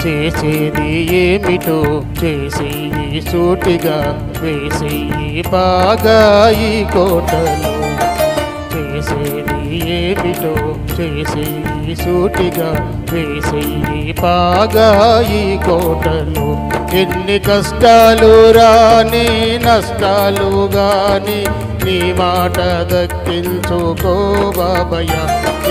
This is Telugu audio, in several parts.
చేసేది ఏమిటో చేసేయి సూటిగా వేసేయి బాగా ఈ కోటలో. చేసేది ఏమిటో చేసేయి సూటిగా వేసేయి బాగా ఈ కోటలో. ఎన్ని కష్టాలు రాని నష్టాలు గాని నీ మాట దక్కించుకో బాబయ్య.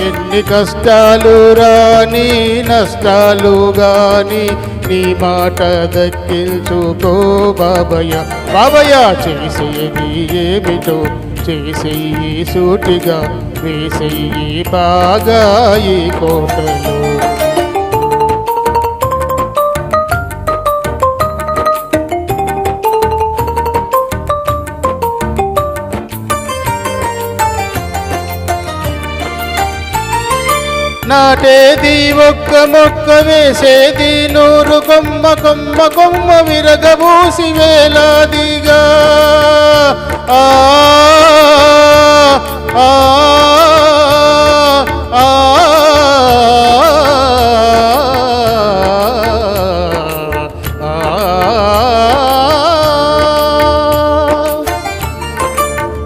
ఎన్ని కష్టాలు రాని నష్టాలు గాని నీ మాట దక్కించుకో బాబయ్య. బాబయ్య చేసేది ఏమిటో చేసేయి సూటిగా వేసేయి బాగా ఈ కోటలో. నాటేది ఒక్క మొక్క వేసేది 100 కొమ్మ కొమ్మ కొమ్మ విరగబూసి వేలాదిగా. ఆ ఆ ఆ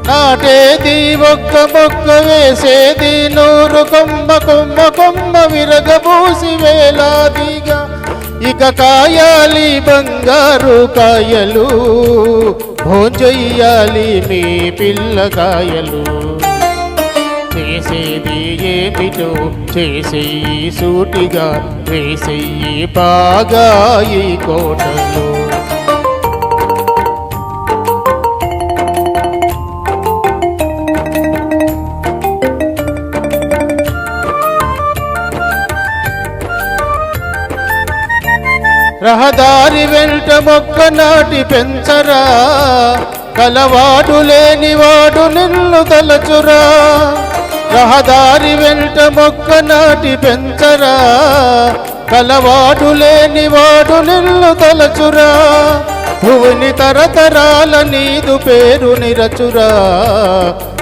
నాటేది ఒక్క మొక్క వేసేది 100 కొమ్మ కొమ్మ కొమ్మ విరగబూసి వేలాదిగా. ఇక కాయాలి బంగారు కాయలు భోంచెయ్యాలి మీ పిల్లకాయలు. చేసేది ఏమిటో చేసేయి సూటిగా వేసేయి బాగా ఈ కోటలో. రహదారి వెంట మొక్క నాటి పెంచరా, కలవాడు లేనివాడు నిన్ను తలచురా. రహదారి వెంట మొక్క నాటి పెంచరా, కలవాడు లేనివాడు నిన్ను తలచురా. భువిని తరతరాల నీదు పేరు నిరచురా,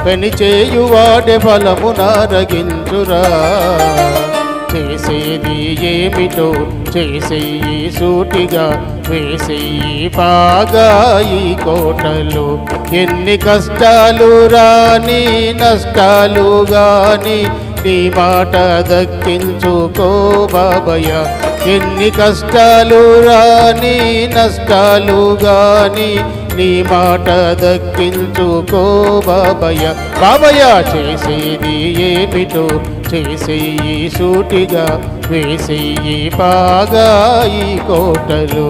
పని చేయువాడే ఫలము నారగించురా. చేసేది ఏమిటో చేసేయి సూటిగా వేసేయి బాగా ఈ కోటలో. ఎన్ని కష్టాలు రాని నష్టాలు గాని నీ మాట దక్కించుకో బాబయ్య. ఎన్ని కష్టాలు రాని నష్టాలు గాని నీ మాట దక్కించుకో బాబయ్య. బాబయ్య చేసేది ఏమిటో చేసేయి సూటిగా వేసేయి బాగా ఈ కోటలో.